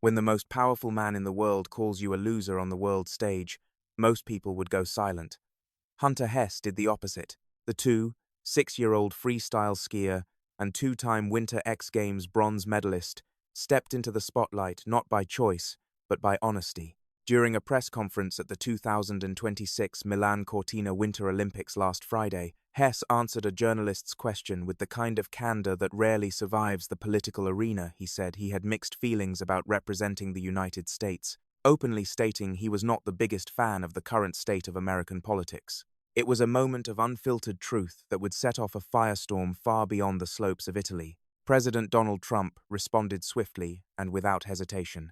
When the most powerful man in the world calls you a loser on the world stage, most people would go silent. Hunter Hess did the opposite. The 6-year-old freestyle skier and two-time Winter X Games bronze medalist stepped into the spotlight not by choice, but by honesty. During a press conference at the 2026 Milan Cortina Winter Olympics last Friday, Hess answered a journalist's question with the kind of candor that rarely survives the political arena. He said he had mixed feelings about representing the United States, openly stating he was not the biggest fan of the current state of American politics. It was a moment of unfiltered truth that would set off a firestorm far beyond the slopes of Italy. President Donald Trump responded swiftly and without hesitation,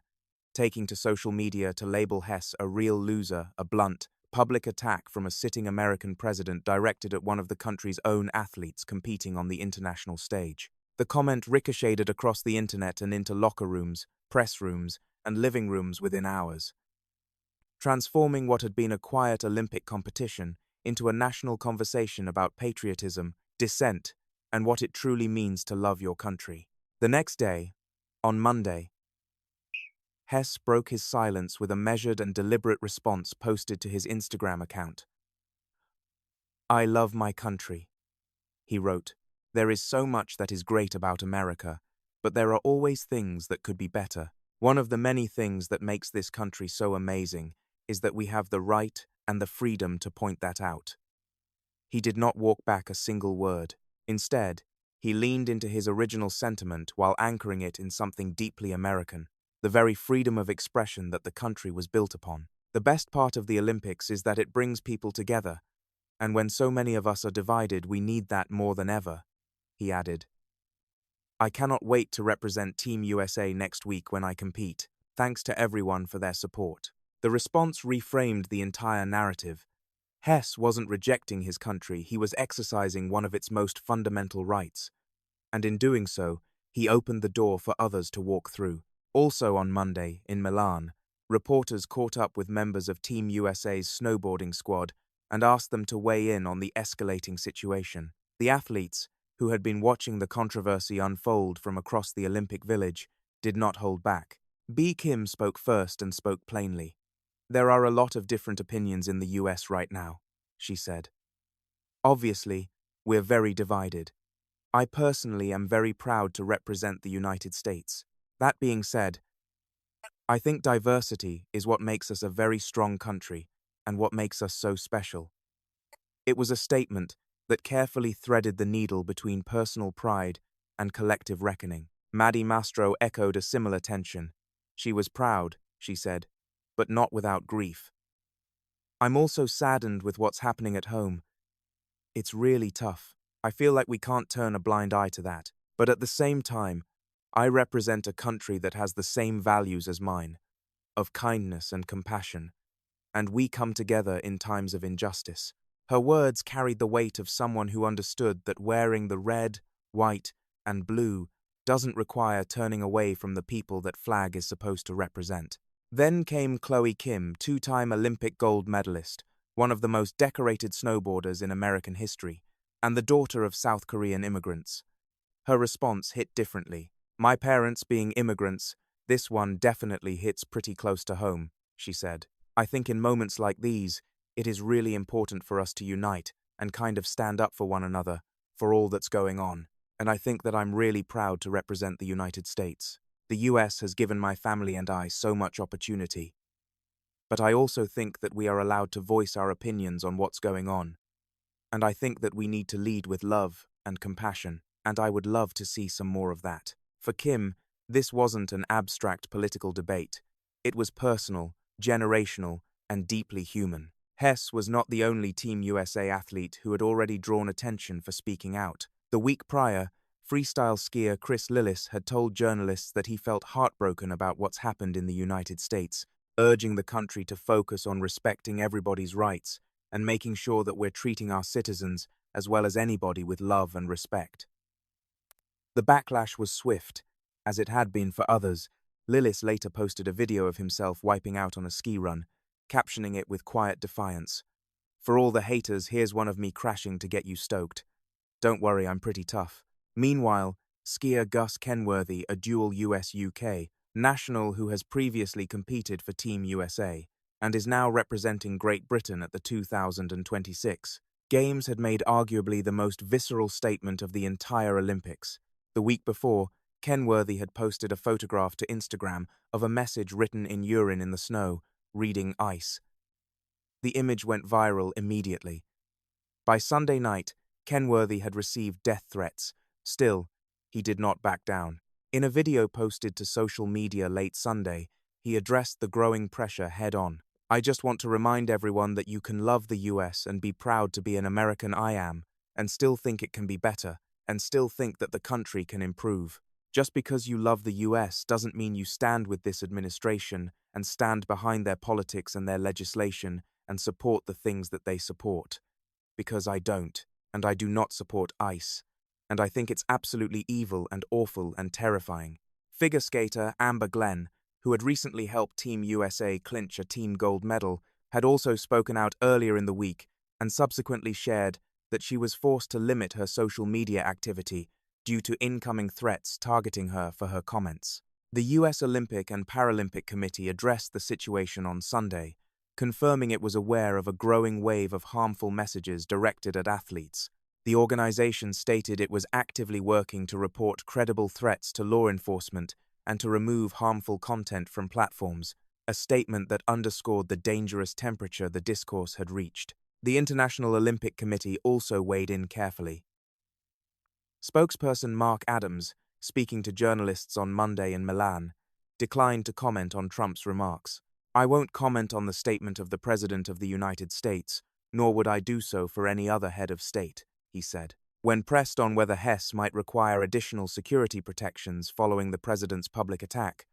taking to social media to label Hess a real loser, a blunt, public attack from a sitting American president directed at one of the country's own athletes competing on the international stage. The comment ricocheted across the internet and into locker rooms, press rooms, and living rooms within hours, transforming what had been a quiet Olympic competition into a national conversation about patriotism, dissent, and what it truly means to love your country. The next day, on Monday, Hess broke his silence with a measured and deliberate response posted to his Instagram account. "I love my country," he wrote. "There is so much that is great about America, but there are always things that could be better. One of the many things that makes this country so amazing is that we have the right and the freedom to point that out." He did not walk back a single word. Instead, he leaned into his original sentiment while anchoring it in something deeply American, the very freedom of expression that the country was built upon. "The best part of the Olympics is that it brings people together, and when so many of us are divided, we need that more than ever," he added. "I cannot wait to represent Team USA next week when I compete. Thanks to everyone for their support." The response reframed the entire narrative. Hess wasn't rejecting his country, he was exercising one of its most fundamental rights. And in doing so, he opened the door for others to walk through. Also on Monday, in Milan, reporters caught up with members of Team USA's snowboarding squad and asked them to weigh in on the escalating situation. The athletes, who had been watching the controversy unfold from across the Olympic Village, did not hold back. Kim spoke first and spoke plainly. "There are a lot of different opinions in the US right now," she said. "Obviously, we're very divided. I personally am very proud to represent the United States. That being said, I think diversity is what makes us a very strong country and what makes us so special." It was a statement that carefully threaded the needle between personal pride and collective reckoning. Maddie Mastro echoed a similar tension. She was proud, she said, but not without grief. "I'm also saddened with what's happening at home. It's really tough. I feel like we can't turn a blind eye to that. But at the same time, I represent a country that has the same values as mine, of kindness and compassion, and we come together in times of injustice." Her words carried the weight of someone who understood that wearing the red, white, and blue doesn't require turning away from the people that flag is supposed to represent. Then came Chloe Kim, two-time Olympic gold medalist, one of the most decorated snowboarders in American history, and the daughter of South Korean immigrants. Her response hit differently. "My parents being immigrants, this one definitely hits pretty close to home," she said. "I think in moments like these, it is really important for us to unite and kind of stand up for one another, for all that's going on. And I think that I'm really proud to represent the United States. The US has given my family and I so much opportunity. But I also think that we are allowed to voice our opinions on what's going on. And I think that we need to lead with love and compassion, and I would love to see some more of that." For Kim, this wasn't an abstract political debate. It was personal, generational, and deeply human. Hess was not the only Team USA athlete who had already drawn attention for speaking out. The week prior, freestyle skier Chris Lillis had told journalists that he felt heartbroken about what's happened in the United States, urging the country to focus on respecting everybody's rights and making sure that we're treating our citizens as well as anybody with love and respect. The backlash was swift, as it had been for others. Lillis later posted a video of himself wiping out on a ski run, captioning it with quiet defiance. "For all the haters, here's one of me crashing to get you stoked. Don't worry, I'm pretty tough." Meanwhile, skier Gus Kenworthy, a dual US-UK, national who has previously competed for Team USA and is now representing Great Britain at the 2026 Games, had made arguably the most visceral statement of the entire Olympics. The week before, Kenworthy had posted a photograph to Instagram of a message written in urine in the snow, reading "Ice." The image went viral immediately. By Sunday night, Kenworthy had received death threats. Still, he did not back down. In a video posted to social media late Sunday, he addressed the growing pressure head-on. "I just want to remind everyone that you can love the US and be proud to be an American I am, and still think it can be better, and still think that the country can improve. Just because you love the US doesn't mean you stand with this administration and stand behind their politics and their legislation and support the things that they support. Because I don't, and I do not support ICE, and I think it's absolutely evil and awful and terrifying." Figure skater Amber Glenn, who had recently helped Team USA clinch a team gold medal, had also spoken out earlier in the week and subsequently shared that she was forced to limit her social media activity due to incoming threats targeting her for her comments. The US Olympic and Paralympic Committee addressed the situation on Sunday, confirming it was aware of a growing wave of harmful messages directed at athletes. The organization stated it was actively working to report credible threats to law enforcement and to remove harmful content from platforms, a statement that underscored the dangerous temperature the discourse had reached. The International Olympic Committee also weighed in carefully. Spokesperson Mark Adams, speaking to journalists on Monday in Milan, declined to comment on Trump's remarks. "I won't comment on the statement of the President of the United States, nor would I do so for any other head of state," he said. When pressed on whether Hess might require additional security protections following the president's public attack,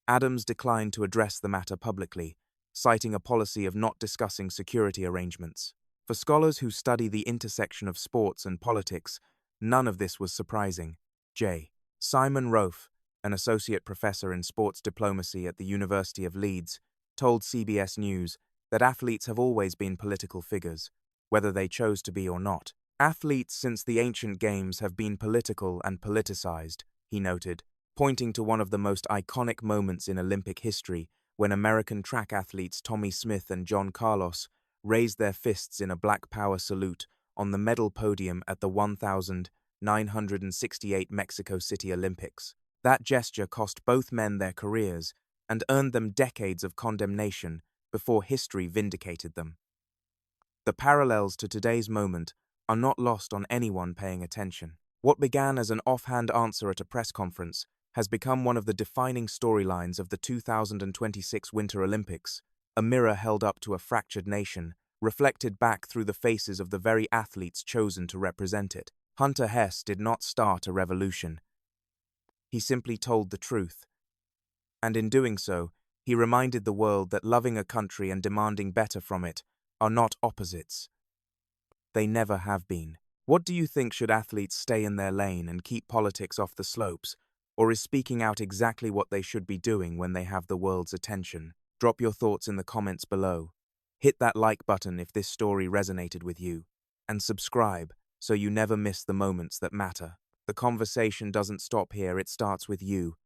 Adams declined to address the matter publicly, citing a policy of not discussing security arrangements. For scholars who study the intersection of sports and politics, none of this was surprising. J. Simon Rofe, an associate professor in sports diplomacy at the University of Leeds, told CBS News that athletes have always been political figures, whether they chose to be or not. "Athletes since the ancient games have been political and politicized," he noted, pointing to one of the most iconic moments in Olympic history when American track athletes Tommy Smith and John Carlos raised their fists in a Black Power salute on the medal podium at the 1968 Mexico City Olympics. That gesture cost both men their careers and earned them decades of condemnation before history vindicated them. The parallels to today's moment are not lost on anyone paying attention. What began as an offhand answer at a press conference has become one of the defining storylines of the 2026 Winter Olympics, a mirror held up to a fractured nation, reflected back through the faces of the very athletes chosen to represent it. Hunter Hess did not start a revolution. He simply told the truth. And in doing so, he reminded the world that loving a country and demanding better from it are not opposites. They never have been. What do you think? Should athletes stay in their lane and keep politics off the slopes? Or is speaking out exactly what they should be doing when they have the world's attention? Drop your thoughts in the comments below. Hit that like button if this story resonated with you. And subscribe so you never miss the moments that matter. The conversation doesn't stop here, it starts with you.